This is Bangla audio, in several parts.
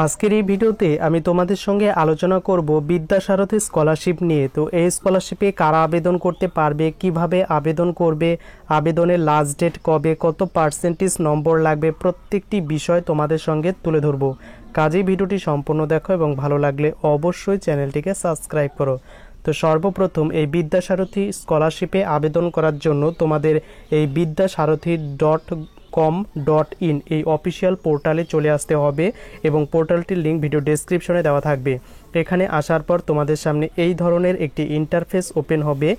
আজকের এই ভিডিওতে আমি তোমাদের সঙ্গে আলোচনা করব বিদ্যাসারথী স্কলারশিপ নিয়ে। তো এই স্কলারশিপে কারা আবেদন করতে পারবে, কিভাবে আবেদন করবে, আবেদনের লাস্ট ডেট কবে, কত পার্সেন্টেজ নম্বর লাগবে, প্রত্যেকটি বিষয় তোমাদের সঙ্গে তুলে ধরবো। কাজেই ভিডিওটি সম্পূর্ণ দেখো এবং ভালো লাগলে অবশ্যই চ্যানেলটিকে সাবস্ক্রাইব করো। তো সর্বপ্রথম এই বিদ্যাসারথী স্কলারশিপে আবেদন করার জন্য তোমাদের এই bidyasarathi.com.in এই অফিসিয়াল পোর্টালে চলে আসতে হবে এবং পোর্টালটির লিঙ্ক ভিডিও ডেসক্রিপশনে দেওয়া থাকবে। এখানে আসার পর তোমাদের সামনে এই ধরনের একটি ইন্টারফেস ওপেন হবে।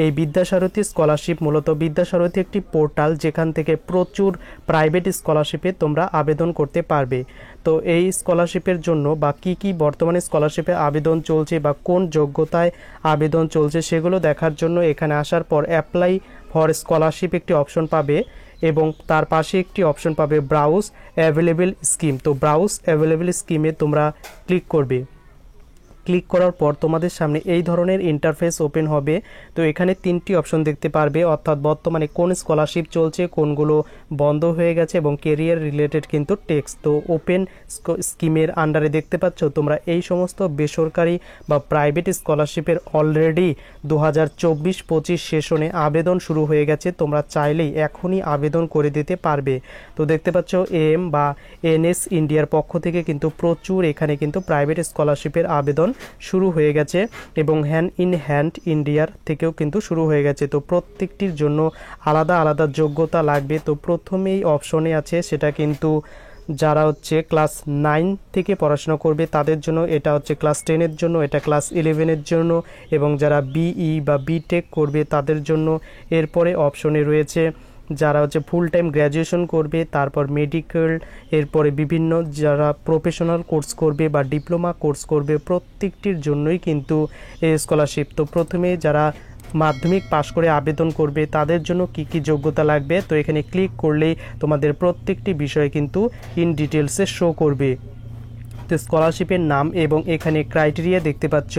এই বিদ্যাসারথী স্কলারশিপ মূলত বিদ্যাসারথী একটি পোর্টাল যেখান থেকে প্রচুর প্রাইভেট স্কলারশিপে তোমরা আবেদন করতে পারবে। তো এই স্কলারশিপের জন্য বা কি বর্তমানে স্কলারশিপে আবেদন চলছে বা কোন যোগ্যতায় আবেদন চলছে সেগুলো দেখার জন্য এখানে আসার পর অ্যাপ্লাই ফর স্কলারশিপ একটি অপশন পাবে এবং তার পাশে একটি অপশন পাবে ব্রাউজ অ্যাভেলেবেল স্কিম। তো ব্রাউজ অ্যাভেলেবেল স্কিমে তোমরা ক্লিক করবে। ক্লিক করার পর তোমাদের সামনে এই ধরনের ইন্টারফেস ওপেন হবে। তো এখানে তিনটি অপশন দেখতে পারবে, অর্থাৎ বর্তমানে কোন স্কলারশিপ চলছে, কোনগুলো বন্ধ হয়ে গেছে এবং কেরিয়ার রিলেটেড কিন্তু টেক্সট। তো ওপেন স্কিমের আন্ডারে দেখতে পাচ্ছ তোমরা এই সমস্ত বেসরকারি বা প্রাইভেট স্কলারশিপের অলরেডি 2024-25 সেশনে আবেদন শুরু হয়ে গেছে। তোমরা চাইলেই এখনই আবেদন করে দিতে পারবে। তো দেখতে পাচ্ছ এম বা এনএস ইন্ডিয়ার পক্ষ থেকে কিন্তু প্রচুর এখানে কিন্তু প্রাইভেট স্কলারশিপের আবেদন শুরু হয়ে গেছে এবং হ্যান্ড ইন হ্যান্ড ইন্ডিয়ার থেকেও কিন্তু শুরু হয়ে গেছে। তো প্রত্যেকটির জন্য আলাদা আলাদা যোগ্যতা লাগবে। তো প্রথমেই অপশনে আছে সেটা কিন্তু যারা হচ্ছে ক্লাস 9 থেকে পড়াশোনা করবে তাদের জন্য, এটা হচ্ছে ক্লাস 10-এর জন্য, এটা ক্লাস 11-এর জন্য এবং যারা বিই বা বিটেক করবে তাদের জন্য। এরপরে অপশনে রয়েছে যারা হচ্ছে ফুল টাইম গ্র্যাজুয়েশন করবে, তারপর মেডিকেল, এরপরে বিভিন্ন যারা প্রফেশনাল কোর্স করবে বা ডিপ্লোমা কোর্স করবে, প্রত্যেকটির জন্যই কিন্তু এই স্কলারশিপ। তো প্রথমে যারা মাধ্যমিক পাশ করে আবেদন করবে তাদের জন্য কি যোগ্যতা লাগবে, তো এখানে ক্লিক করলেই তোমাদের প্রত্যেকটি বিষয় কিন্তু ইন ডিটেলসে শো করবে। তো স্কলারশিপের নাম এবং এখানে ক্রাইটেরিয়া দেখতে পাচ্ছ।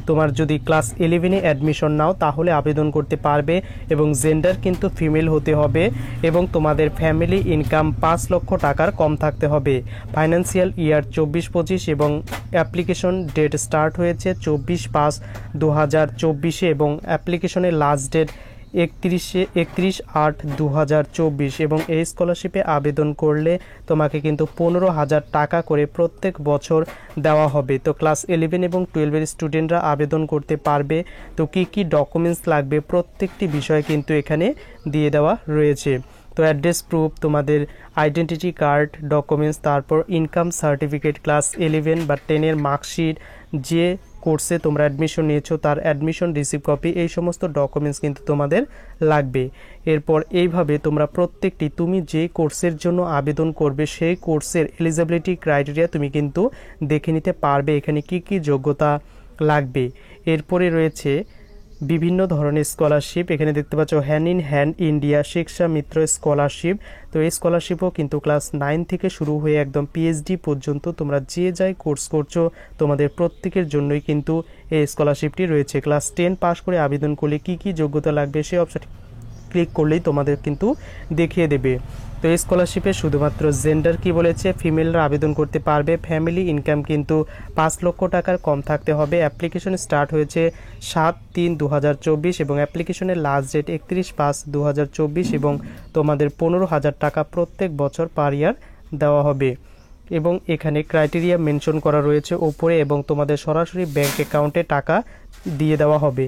তোমার যদি ক্লাস 11-এ অ্যাডমিশন নাও তাহলে আবেদন করতে পারবে এবং জেন্ডার কিন্তু ফিমেল হতে হবে এবং তোমাদের ফ্যামিলি ইনকাম 5 লক্ষ টাকার কম থাকতে হবে। ফাইন্যান্সিয়াল ইয়ার 24-25 এবং অ্যাপ্লিকেশন ডেট স্টার্ট হয়েছে 24/5/2024 এবং অ্যাপ্লিকেশনের লাস্ট ডেট 31/8/2024 এবং এই স্কলারশিপে আবেদন করলে তোমাকে কিন্তু 15,000 টাকা করে প্রত্যেক বছর দেওয়া হবে। তো ক্লাস 11 এবং 12-এর স্টুডেন্টরা আবেদন করতে পারবে। তো কি ডকুমেন্টস লাগবে প্রত্যেকটি বিষয় কিন্তু এখানে দিয়ে দেওয়া রয়েছে। তো অ্যাড্রেস প্রুফ, তোমাদের আইডেন্টিটি কার্ড ডকুমেন্টস, তারপর ইনকাম সার্টিফিকেট, ক্লাস 11 বা 10-এর মার্কশিট, যে কোর্সে তোমরা অ্যাডমিশন নিয়েছো তার অ্যাডমিশন রিসিভ কপি, এই সমস্ত ডকুমেন্টস কিন্তু তোমাদের লাগবে। এরপর এইভাবে তোমরা প্রত্যেকটি তুমি যে কোর্সের জন্য আবেদন করবে সেই কোর্সের এলিজিবিলিটি ক্রাইটেরিয়া তুমি কিন্তু দেখে নিতে পারবে এখানে কি যোগ্যতা লাগবে। এরপরে রয়েছে বিভিন্ন ধরনের স্কলারশিপ। এখানে দেখতে পাচ্ছ হ্যান্ড ইন হ্যান্ড ইন্ডিয়া শিক্ষা মিত্র স্কলারশিপ। তো এই স্কলারশিপও কিন্তু ক্লাস 9 থেকে শুরু হয়ে একদম পিএইচডি পর্যন্ত তোমরা যে যাই কোর্স করছো তোমাদের প্রত্যেকের জন্যই কিন্তু এই স্কলারশিপটি রয়েছে। ক্লাস 10 পাস করে আবেদন করলে কি যোগ্যতা লাগবে সেই অপশনটি ক্লিক করলেই তোমাদের কিন্তু দেখিয়ে দেবে। তো এই স্কলারশিপে শুধুমাত্র জেন্ডার কি বলেছে, ফিমেলরা আবেদন করতে পারবে, ফ্যামিলি ইনকাম কিন্তু 5 লক্ষ টাকার কম থাকতে হবে। অ্যাপ্লিকেশন স্টার্ট হয়েছে 7/3/2024 এবং অ্যাপ্লিকেশনের লাস্ট ডেট 31/5/2024 এবং তোমাদের 15,000 টাকা প্রত্যেক বছর পার ইয়ার দেওয়া হবে এবং এখানে ক্রাইটেরিয়া মেনশন করা রয়েছে ওপরে এবং তোমাদের সরাসরি ব্যাংক অ্যাকাউন্টে টাকা দিয়ে দেওয়া হবে।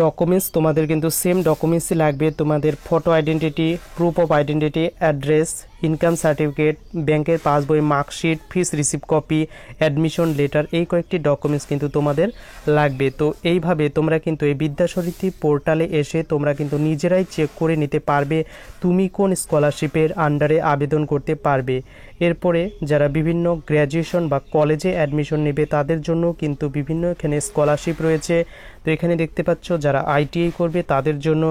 ডকুমেন্টস তোমাদের কিন্তু সেম ডকুমেন্টসই লাগবে, তোমাদের photo identity, proof of identity, address, income certificate, ব্যাংকের পাসবই, মার্কশিট, ফিস রিসিভ কপি, অ্যাডমিশন লেটার, এই কয়েকটি ডকুমেন্টস কিন্তু তোমাদের লাগবে। তো এইভাবে তোমরা কিন্তু এই বিদ্যাসারথী পোর্টালে এসে তোমরা কিন্তু নিজেরাই চেক করে নিতে পারবে তুমি কোন স্কলারশিপের আন্ডারে আবেদন করতে পারবে। এরপরে যারা বিভিন্ন গ্র্যাজুয়েশন বা কলেজে অ্যাডমিশন নেবে তাদের জন্য কিন্তু বিভিন্ন এখানে স্কলারশিপ রয়েছে। তো এখানে দেখতে পাচ্ছ যারা আইটিআই করবে তাদের জন্য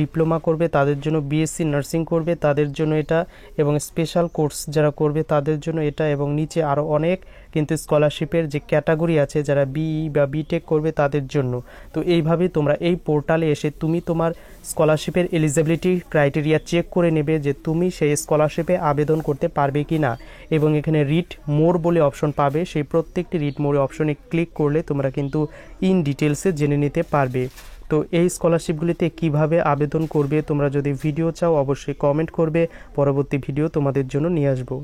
ডিপ্লোমা করবে তাদের জন্য, বিএসসি নার্সিং করবে তাদের জন্য এটা, এবং স্পেশাল কোর্স যারা করবে তাদের জন্য এটা, এবং নিচে আরও অনেক কিন্তু স্কলারশিপের যে ক্যাটাগরি আছে যারা বিই বা বিটেক করবে তাদের জন্য। তো এইভাবে তোমরা এই পোর্টালে এসে তুমি তোমার স্কলারশিপের এলিজিবিলিটি ক্রাইটেরিয়া চেক করে নেবে যে তুমি সেই স্কলারশিপে আবেদন করতে পারবে কি না, এবং এখানে রিড মোর বলে অপশন পাবে, সেই প্রত্যেকটি রিড মোর অপশনে ক্লিক করলে তোমরা কিন্তু ইন ডিটেলসে জেনে নিতে পারবে। তো এই স্কলারশিপগুলিতে কিভাবে আবেদন করবে তোমরা যদি ভিডিও চাও অবশ্যই কমেন্ট করবে, পরবর্তী ভিডিও তোমাদের জন্য নিয়ে আসবো।